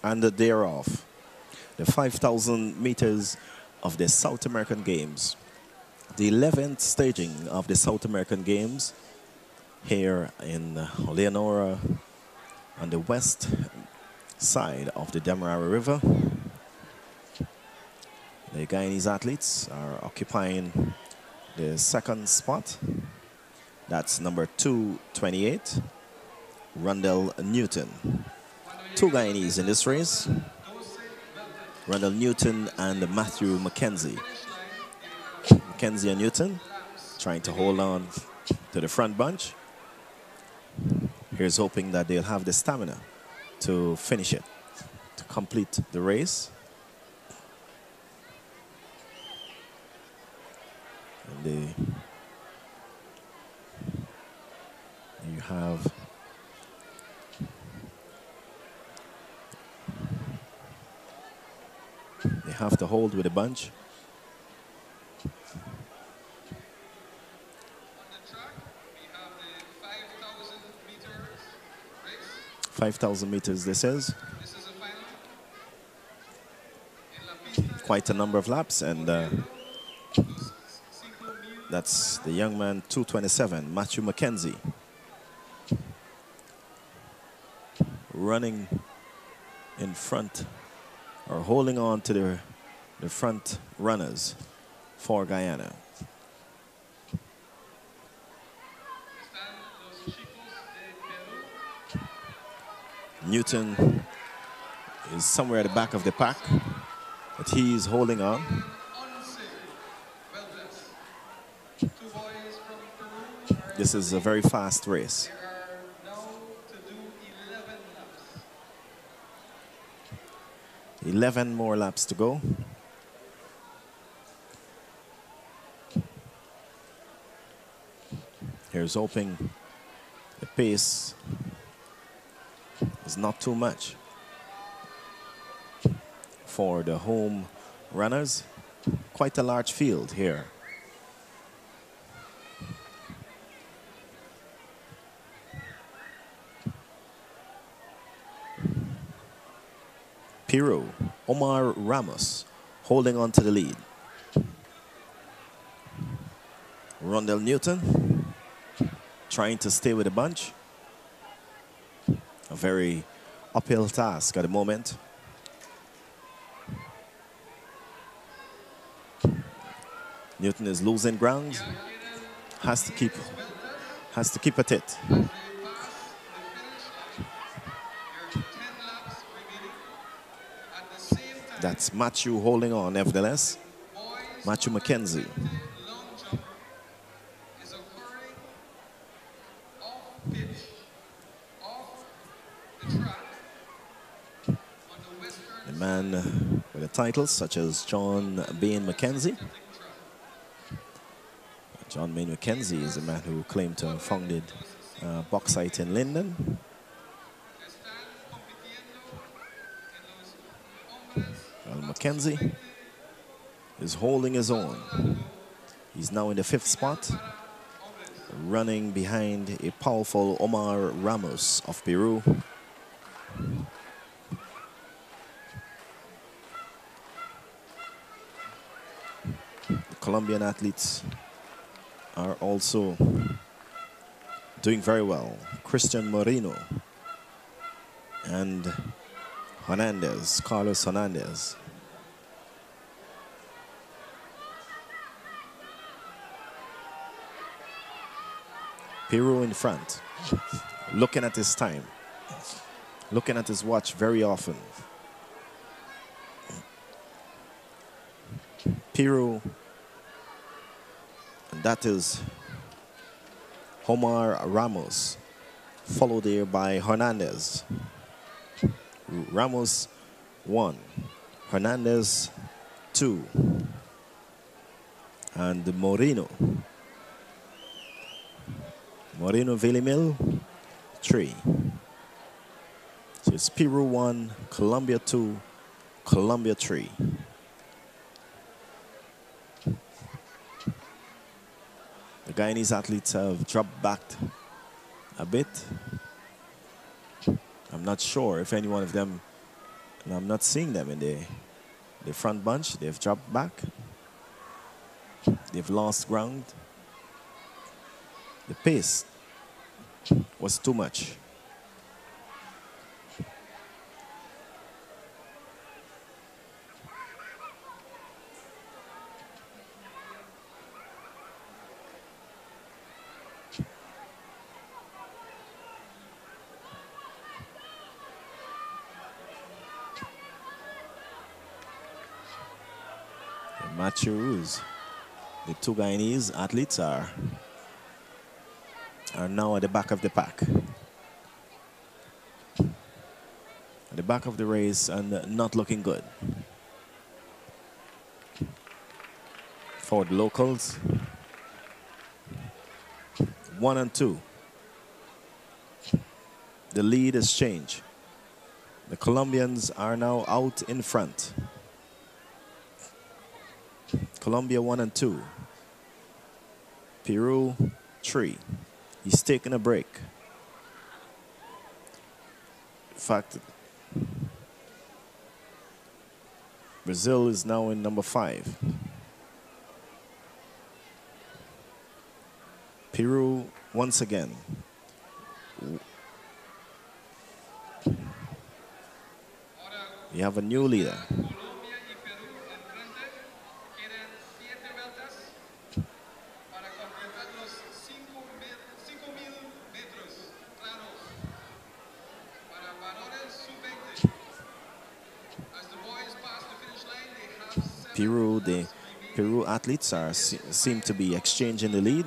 And thereof, the 5,000 meters of the South American Games, the 11th staging of the South American Games here in Leonora on the west side of the Demerara River. The Guyanese athletes are occupying the second spot. That's number 228, Rundle Newton. Two Guyanese in this race, Rundle Newton and Matthew McKenzie. McKenzie and Newton trying to hold on to the front bunch. Here's hoping that they'll have the stamina to finish it, to complete the race. And you have they have to hold with a bunch. 5,000 meters, this is. Quite a number of laps, and that's the young man, 227, Matthew McKenzie. Running in front, or holding on to the front runners for Guyana. Newton is somewhere at the back of the pack, but he's holding on. This is a very fast race. 11 more laps to go. Here's hoping the pace is not too much for the home runners. Quite a large field here. Peru, Omar Ramos holding on to the lead. Rundle Newton trying to stay with the bunch. A very uphill task at the moment. Newton is losing ground. Has to keep at it. That's Matthew holding on, nevertheless. Matthew McKenzie. The man with the titles such as John Bain McKenzie. John Bain McKenzie is the man who claimed to have founded Bauxite in Linden. McKenzie is holding his own. He's now in the 5th spot, running behind a powerful Omar Ramos of Peru. The Colombian athletes are also doing very well. Christian Moreno and Hernandez, Carlos Hernandez. Peru in front, looking at his time, looking at his watch very often. Peru, and that is Omar Ramos, followed there by Hernandez. Ramos 1, Hernandez 2, and Moreno Villamil 3. So it's Peru 1, Colombia 2, Colombia 3. The Guyanese athletes have dropped back a bit. I'm not sure if any one of them I'm not seeing them in the front bunch. They've dropped back. They've lost ground. The pace was too much. Matthews, the two Guyanese athletes are now at the back of the pack. At the back of the race and not looking good. For the locals, 1 and 2. The lead has changed. The Colombians are now out in front. Colombia 1 and 2. Peru 3. He's taking a break. In fact, Brazil is now in number 5. Peru once again. You have a new leader. The Peru athletes seem to be exchanging the lead.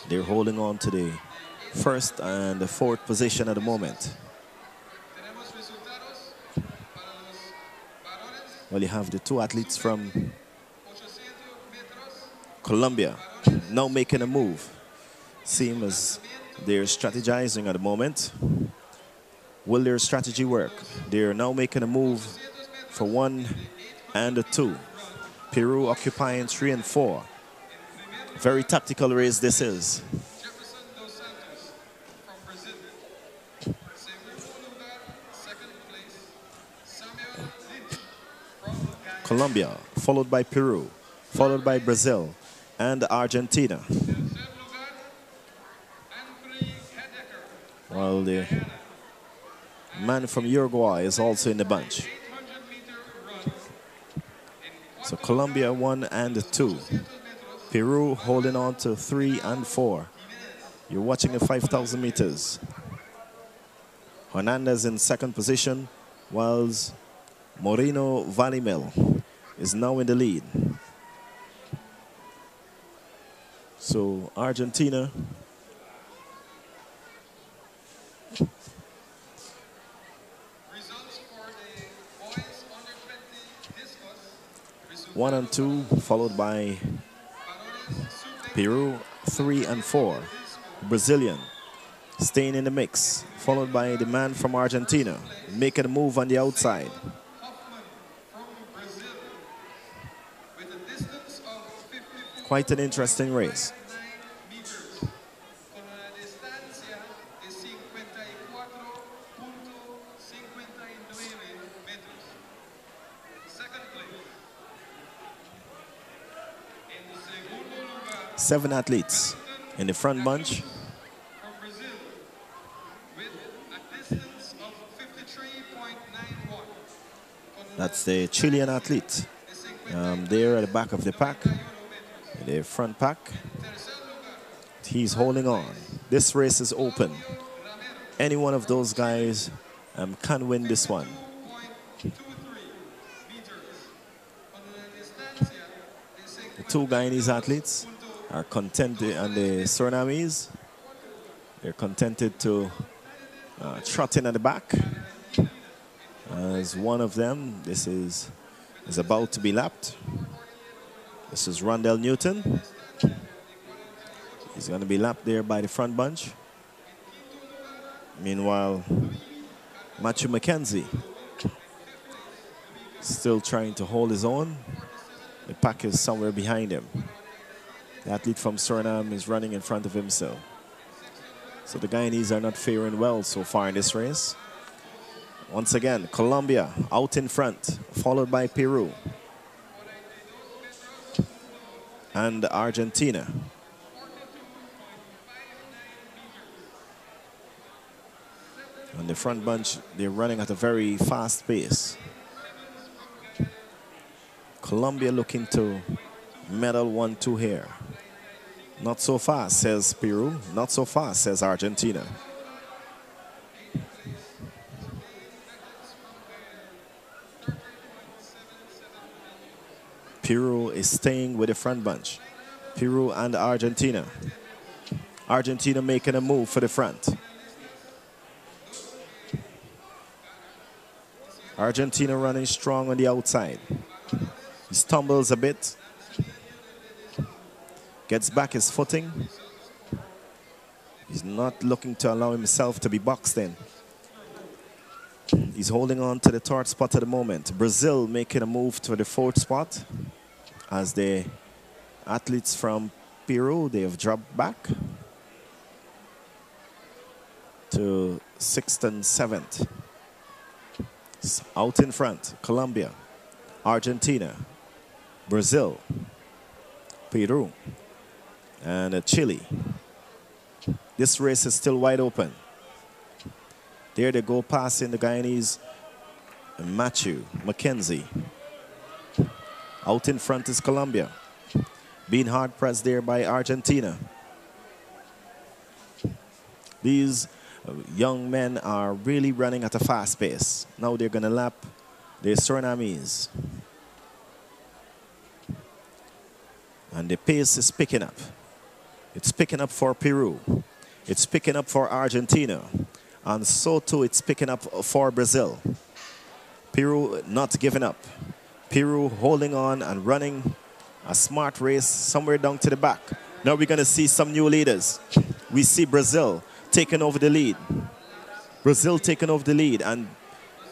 They're holding on to the first and the fourth position at the moment. Well, you have the two athletes from Colombia now making a move. Seems as they're strategizing at the moment. Will their strategy work? They're now making a move for 1 and 2. Peru occupying 3 and 4. Very tactical race this is. Colombia, followed by Peru, followed by Brazil and Argentina. While the man from Uruguay is also in the bunch. So Colombia 1 and 2. Peru holding on to 3 and 4. You're watching the 5,000 meters. Hernandez in second position, whilst Moreno Valimel is now in the lead. So Argentina 1 and 2, followed by Peru 3 and 4. Brazilian staying in the mix, followed by the man from Argentina making a move on the outside. Quite an interesting race. Seven athletes in the front bunch. That's the Chilean athlete. There at the back of the pack, the front pack. He's holding on. This race is open. Any one of those guys can win this one. The two Guyanese athletes are contented, and the Surinames, they're contented to trot in at the back. As one of them, this is about to be lapped. This is Rondell Newton. He's going to be lapped there by the front bunch. Meanwhile, Matthew McKenzie still trying to hold his own. The pack is somewhere behind him. The athlete from Suriname is running in front of himself. So the Guyanese are not faring well so far in this race. Once again, Colombia out in front, followed by Peru and Argentina. And the front bunch, they're running at a very fast pace. Colombia looking to medal 1-2 here. Not so fast, says Peru. Not so fast, says Argentina. Peru is staying with the front bunch. Peru and Argentina. Argentina making a move for the front. Argentina running strong on the outside. He stumbles a bit. Gets back his footing. He's not looking to allow himself to be boxed in. He's holding on to the third spot at the moment. Brazil making a move to the fourth spot. As the athletes from Peru, they have dropped back to 6th and 7th. Out in front, Colombia, Argentina, Brazil, Peru, and Chile. This race is still wide open. There they go passing the Guyanese, Matthew McKenzie. Out in front is Colombia, being hard pressed there by Argentina. These young men are really running at a fast pace. Now they're going to lap the Surinamese. And the pace is picking up. It's picking up for Peru. It's picking up for Argentina. And so too it's picking up for Brazil. Peru not giving up. Peru holding on and running a smart race somewhere down to the back. Now we're going to see some new leaders. We see Brazil taking over the lead. Brazil taking over the lead, and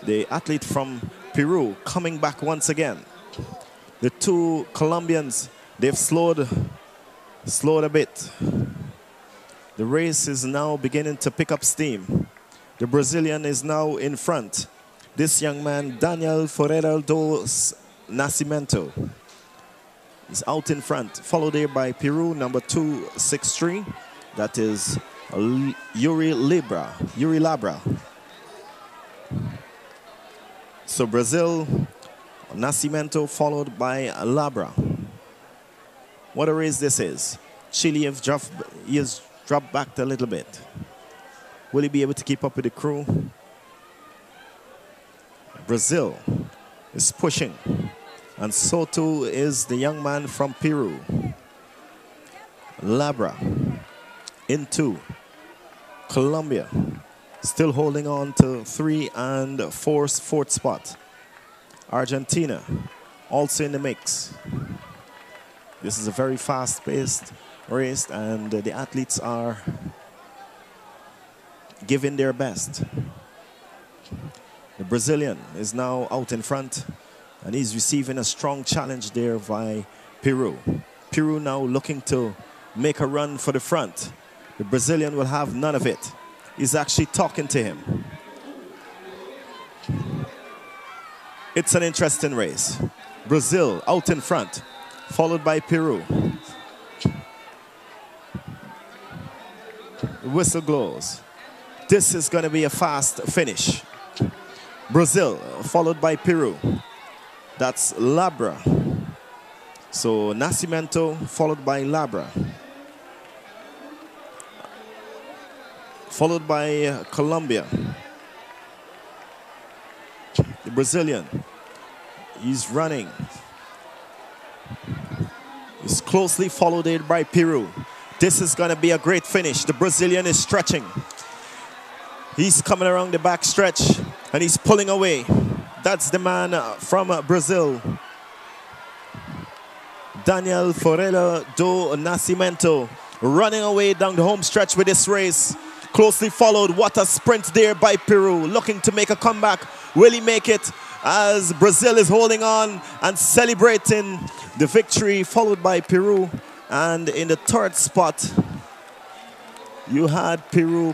the athlete from Peru coming back once again. The two Colombians, they've slowed a bit. The race is now beginning to pick up steam. The Brazilian is now in front. This young man, Daniel Ferreira dos Nascimento, is out in front, followed there by Peru, number 263. That is Yuri Labra. So Brazil, Nascimento, followed by Labra. What a race this is. Chile has dropped back a little bit. Will he be able to keep up with the crew? Brazil is pushing. And so too is the young man from Peru. Labra into Colombia, still holding on to 3 and 4th spot. Argentina also in the mix. This is a very fast-paced race, and the athletes are giving their best. The Brazilian is now out in front, and he's receiving a strong challenge there by Peru. Peru now looking to make a run for the front. The Brazilian will have none of it. He's actually talking to him. It's an interesting race. Brazil out in front, followed by Peru. The whistle blows. This is going to be a fast finish. Brazil, followed by Peru. That's Labra. So Nascimento, followed by Labra. Followed by Colombia. The Brazilian, he's running. He's closely followed by Peru. This is going to be a great finish. The Brazilian is stretching. He's coming around the back stretch and he's pulling away. That's the man from Brazil. Daniel Ferreira do Nascimento running away down the home stretch with this race. Closely followed. What a sprint there by Peru. Looking to make a comeback. Will he make it? As Brazil is holding on and celebrating the victory, followed by Peru. And in the 3rd spot, You had Peru